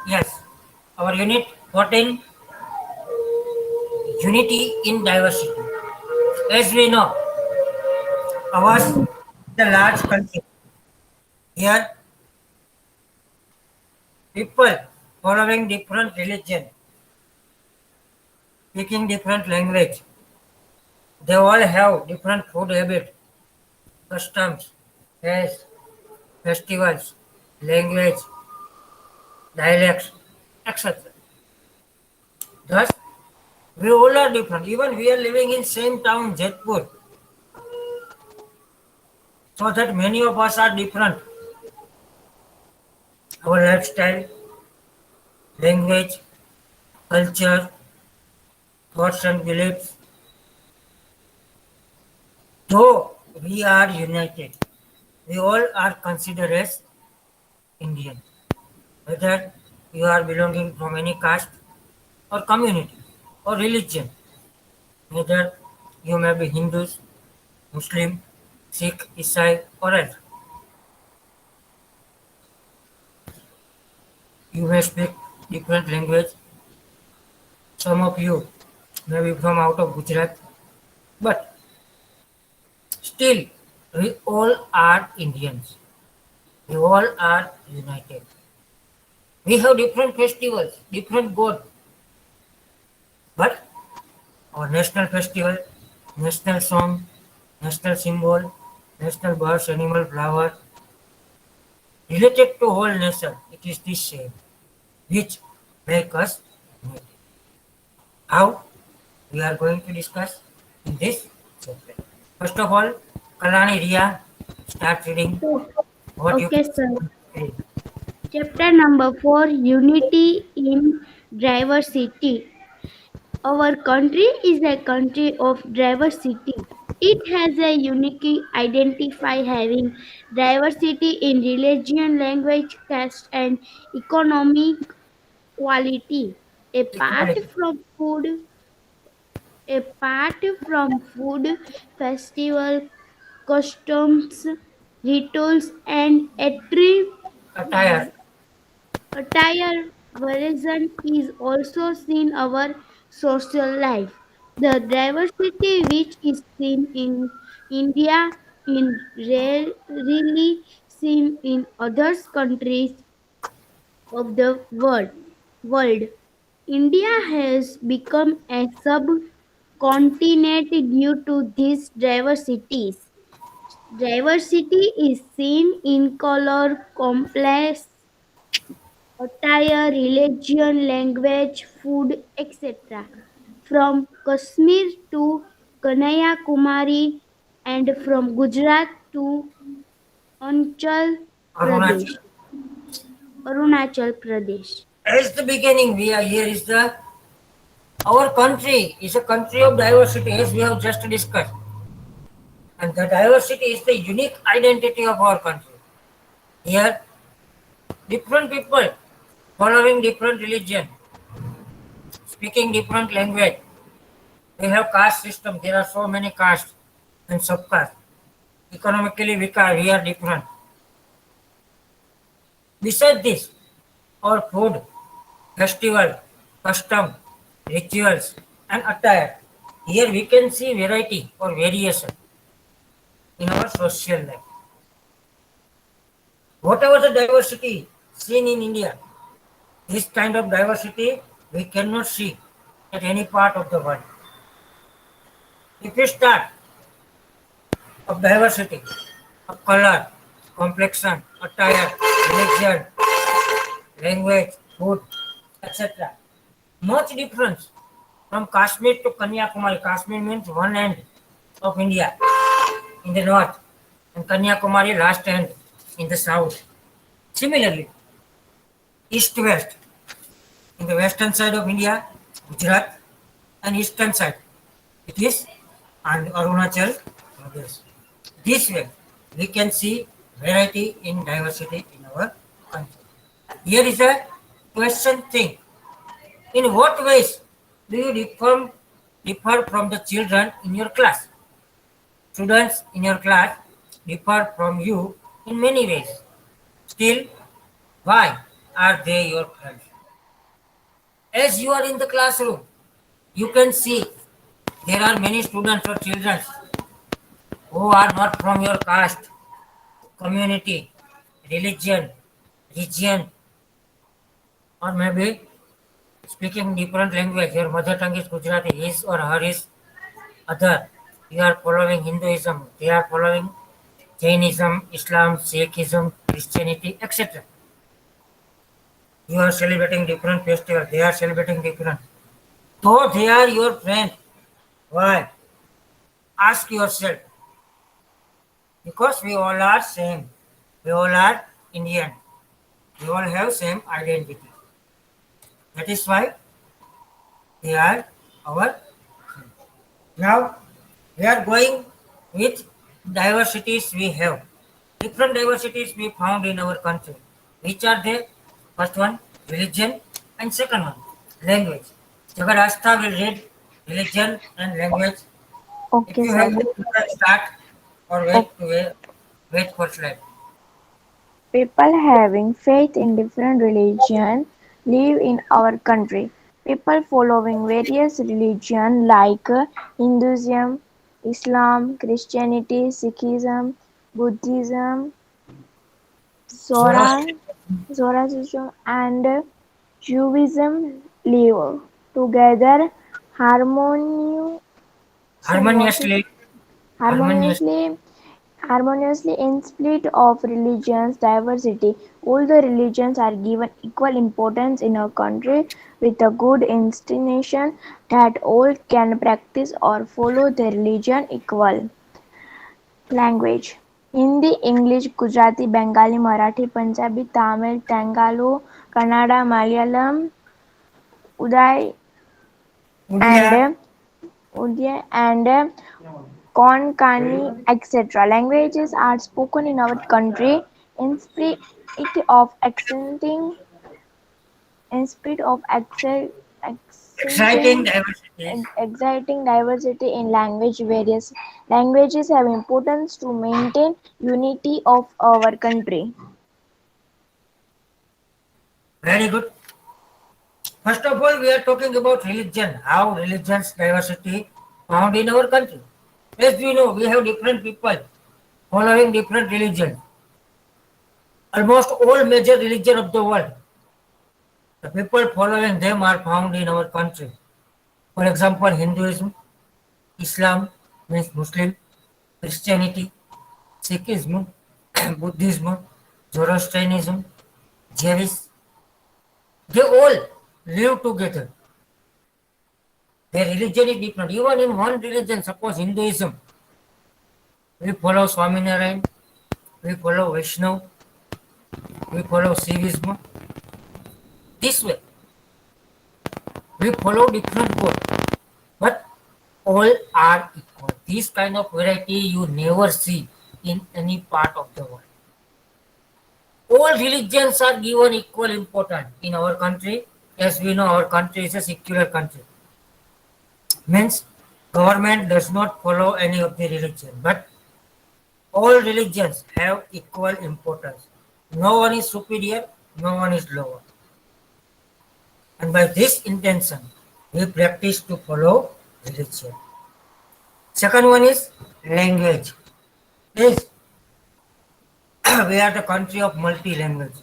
Yes, our unit 14, unity in diversity. As we know, ours is a large country. Here, people following different religion, speaking different language, they all have different food habits, customs, faith, festivals, language, dialects, etc. Thus, we all are different. Even we are living in same town, Jaipur, so that many of us are different. Our lifestyle, language, culture, thoughts and beliefs. Though we are united, we all are considered as Indian. Whether you are belonging from any caste or community or religion, whether you may be Hindus, Muslim, Sikh, Isai, or else. You may speak different language. Some of you may be from out of Gujarat, but still we all are Indians. We all are united. We have different festivals, different God, but our national festival, national song, national symbol, national birds, animal, flower, related to whole nation, it is the same, which make us united. How? We are going to discuss in this chapter. First of all, Kalani Ria, start reading what you Okay, sir. read. Chapter number 4, Unity in Diversity. Our country is a country of diversity. It has a unique identity having diversity in religion, language, caste, and economic quality. Apart Equality. from food, apart from food, festival, customs, rituals, and Attire. attire variation is also seen our social life. The diversity which is seen in India is rarely seen in other countries of the world. India has become a subcontinent due to these diversities. Diversity is seen in color, complex attire, religion, language, food, etc. From Kashmir to Kanyakumari and from Gujarat to Arunachal Arunachal. Pradesh. Arunachal Pradesh. As the beginning, we are here is the our country is a country of diversity, as we have just discussed, and the diversity is the unique identity of our country. Here, different people following different religion, speaking different language. We have caste system. There are so many castes and subcastes. Economically, we are different. Besides this, our food, festival, custom, rituals, and attire. Here we can see variety or variation in our social life. Whatever the diversity seen in India, this kind of diversity we cannot see at any part of the world. If we start of diversity of color, complexion, attire, religion, language, food, etc. Much difference from Kashmir to Kanyakumari. Kashmir means one end of India in the north, and Kanyakumari last end in the south. Similarly, east-west in the western side of India, Gujarat, and eastern side it is and Arunachal Pradesh. This way, we can see variety in diversity in our country. Here is a question thing. In what ways do you differ from the children in your class? Students in your class differ from you in many ways. Still, why are they your friends? As you are in the classroom, you can see there are many students or children who are not from your caste, community, religion, region, or maybe speaking different language. Your mother tongue is Gujarati, his or her is other. You are following Hinduism, they are following Jainism, Islam, Sikhism, Christianity, etc. You are celebrating different festivals, they are celebrating different. Though they are your friend, why? Ask yourself. Because we all are same. We all are Indian. We all have same identity. That is why they are our. Now we are going with diversities we have. Different diversities we found in our country. Which are they? First one, religion, and second one, language. Jagadasta will read religion and language. If Okay, you sir. have, you can start or O- wait for slide. People having faith in different religions live in our country. People following various religions like Hinduism, Islam, Christianity, Sikhism, Buddhism, Zoroastrian, Zoroastrianism, and Judaism live together harmoniously. What is harmoniously, harmonious. harmoniously harmoniously in spite of religious diversity. All the religions are given equal importance in our country with a good institution that all can practice or follow their religion equal. Language Hindi, English, Gujarati, Bengali, Marathi, Punjabi, Tamil, Telugu, Kannada, Malayalam, Uday and Udia, Udia and Konkani, etc. Languages are spoken in our country in spite of accenting in spite of exciting accenting diversities. exciting diversity in language. Various languages have importance to maintain unity of our country. Very good. First of all, we are talking about religion, how religions diversity found in our country. As we know, we have different people following different religions. Almost all major religion of the world, the people following them are found in our country. For example, Hinduism, Islam means Muslim, Christianity, Sikhism, Buddhism, Zoroastrianism, Jainism, they all live together. Their religion is different. Even in one religion, suppose Hinduism, we follow Swaminarayan, we follow Vaishnav, we follow Sivism. This way, we follow different God, but all are equal. This kind of variety you never see in any part of the world. All religions are given equal importance in our country. As we know, our country is a secular country. Means government does not follow any of the religion, but all religions have equal importance. No one is superior, no one is lower. And by this intention, we practice to follow religion. Second one is language. Yes, we are the country of multi-language.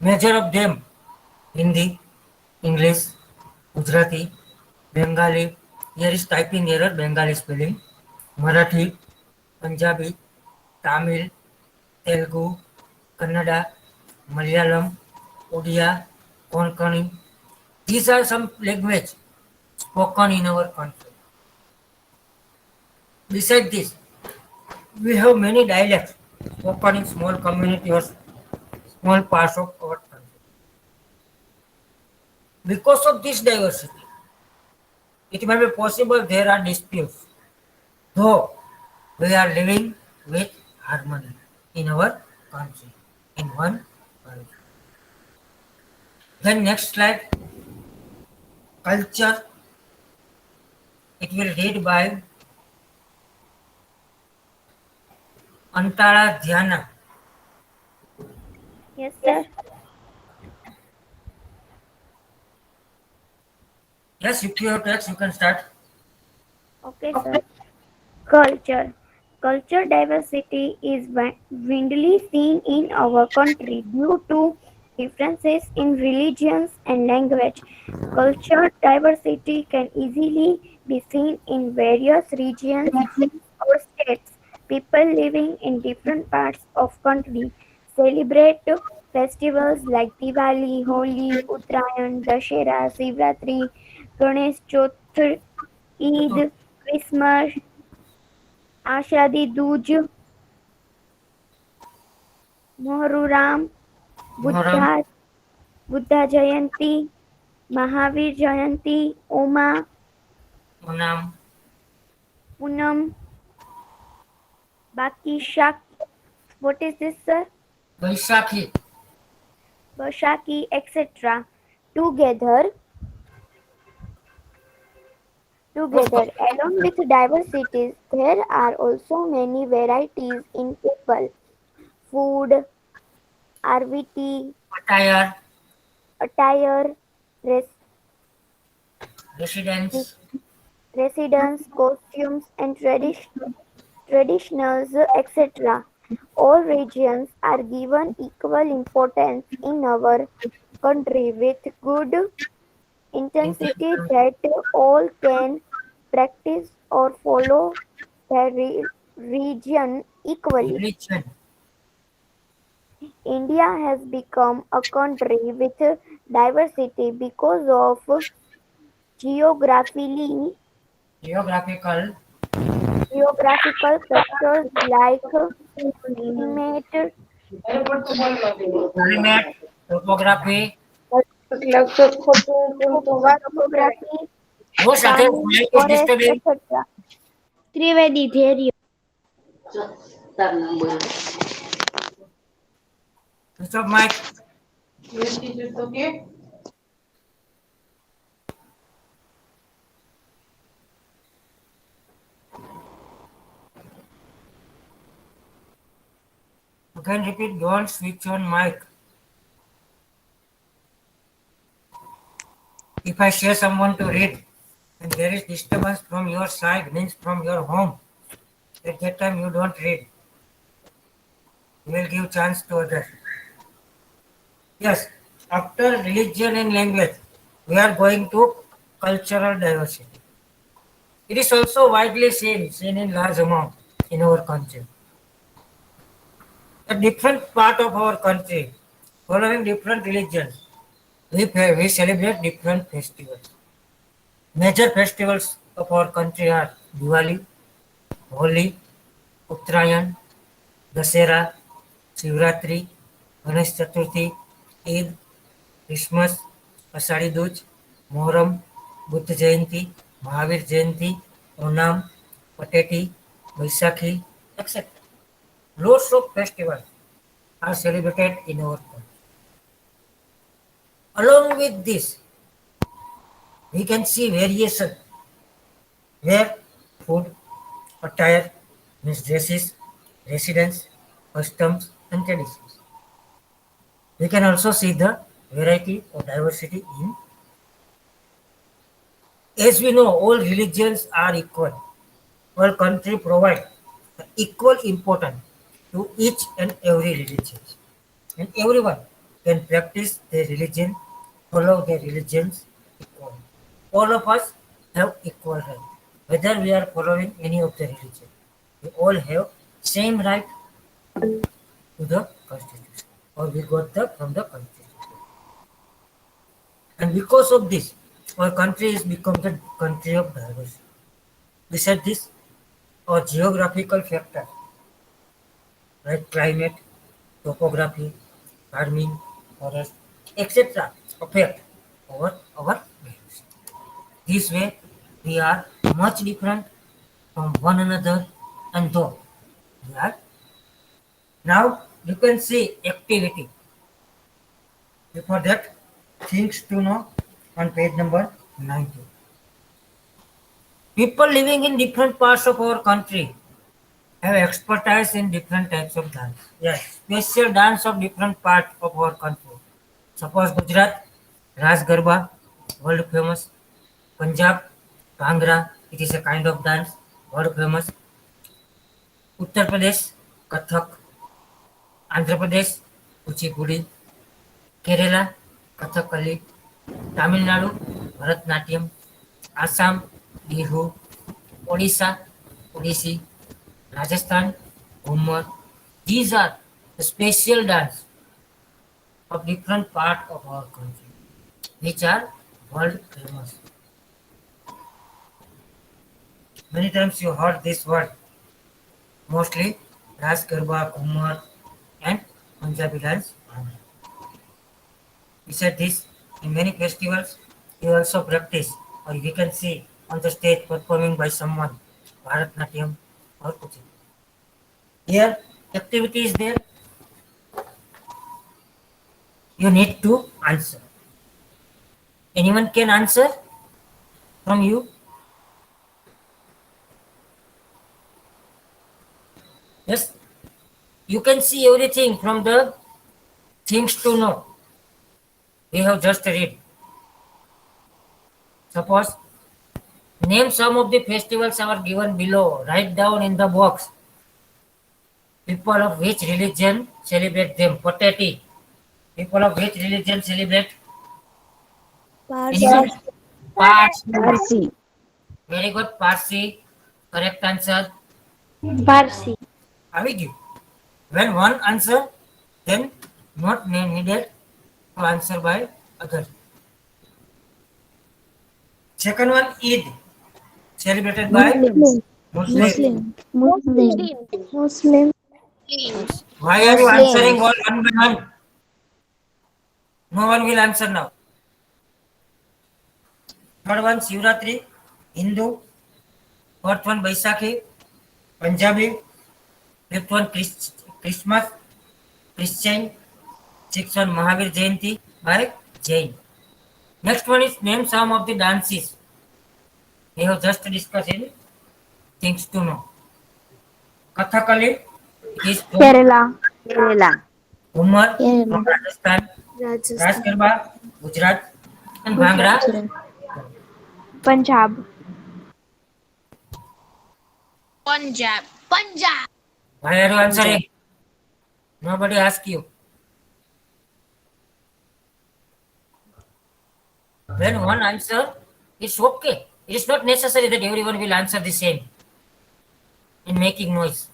Major of them Hindi, English, Gujarati, Bengali. Here is typing error, Bengali spelling. Marathi, Punjabi, Tamil, Telugu, Kannada, Malayalam, Odia, Konkani. These are some language spoken in our country. Besides this, we have many dialects spoken in small community or small parts of our country. Because of this diversity, it may be possible there are disputes, though we are living with harmony in our country, in one country. Then next slide, culture. It will read by Antara Dhyana. Yes, sir. Yes, if you have text, you can start. Okay, sir. Culture. Culture diversity is widely seen in our country due to differences in religions and language. Culture diversity can easily be seen in various regions or states. People living in different parts of country celebrate festivals like Diwali, Holi, Uttarayan, Dashera, Shivratri, Ganesh Chaturthi, Chatur, Eid, Christmas, Ashadhi Dooj Muharram Muharram, Buddha Buddha जयंती महावीर जयंती ओमा Onam, Poonam बाकी शाक what is this sir Vaishakhi, Vaishakhi etc together of course, together along with diversities there are also many varieties in people food rvt attire, attire res- residence, residence costumes and traditionals, etc. All regions are given equal importance in our country with good intensity intention, that all can practice or follow their region equally. religion. India has become a country with diversity because of geographically Geographical, geographical factors like climate, climate, topography, topography, वो साथे farming, like is forest, disturbing etc. Trivedi theory. Switch off mic you can repeat don't switch on mic if I say someone to read and there is disturbance from your side means from your home at that time you don't read you will give chance to others yes after religion and language we are going to cultural diversity it is also widely seen in large amount in our country a different part of our country following different religions we celebrate different festivals major festivals of our country are Diwali, Holi, Uttarayan, Dasera, Shivratri, Ganesh Chaturthi, Eid, Christmas, Ashadi Duj, Muharram, Buddha Jayanti, Mahavir Jayanti, Onam, Pateti, Vaisakhi, etc. Lots of festivals are celebrated in our country. Along with this, we can see variation where food, attire, means dresses, residence, customs, and traditions. We can also see the variety or diversity in. As we know, all religions are equal. All country provide equal importance to each and every religion, and everyone can practice their religion, follow their religions equally. All of us have equal right, whether we are following any of the religion. We all have same right to the constitution, or we got the from the constitution. And because of this, our country has become the country of diversity. Besides this, our geographical factors like climate, topography, farming, forest, etc. affect our lives. This way, we are much different from one another and though we are now you can see activity. Before that, things to know on page number 90. People living in different parts of our country have expertise in different types of dance. Yes, special dance of different part of our country. Suppose Gujarat, Ras Garba, world famous. Punjab, Bhangra, it is a kind of dance, world famous. Uttar Pradesh, Kathak. Andhra Pradesh, Kuchipudi. Kerala, Kathakali. Tamil Nadu, Bharatnatyam. Assam, Bihu. Odisha, Odissi. Rajasthan, Humar. These are the special dance of different part of our country, which are world famous. Many times you heard this word, mostly Ras Garba, Kumar, and Punjabi dance. Besides this, in many festivals, you also practice, or we can see on the stage performing by someone, Bharatnatyam or Kuchip. Here, activity is there, you need to answer. Anyone can answer from you? Yes, you can see everything from the things to know. We have just read. Suppose name some of the festivals are given below. Write down in the box. People of which religion celebrate them? Potati. People of which religion celebrate? Anyone? Parsi. Parsi. Very good. Parsi. Correct answer. Parsi. I will give. When one answer, then not needed to answer by other. Second one, Eid. Celebrated by Muslim. Muslim. Muslim. Muslim. Why are you answering all one by one? No one will answer now. Third one, Shivratri, Hindu. Fourth one, Baisakhi, Punjabi. Fifth one, Christmas, Christian. Sixth one, Mahavir Jayanti by Jain. Next one is name some of the dances. We have just discussed in things to know. Kathakali is from Kerala. Kerala. Umar from Kerala. Rajasthan. Ras Garba, Gujarat. And Bhangra. Punjab. Punjab. Punjab. Why are you answering? Nobody asked you. When one answer, it's okay. It is not necessary that everyone will answer the same in making noise.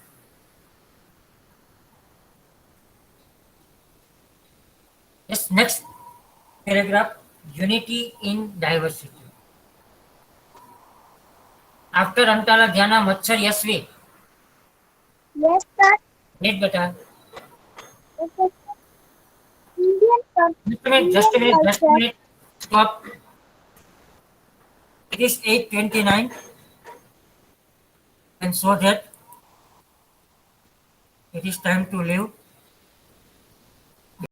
Yes, next paragraph, unity in diversity. After Antala Dhyana Machar Yasvi. Yes, sir. Wait, beta. Indian Just a minute, just a minute. Stop. It is 8:29. And so that it is time to leave.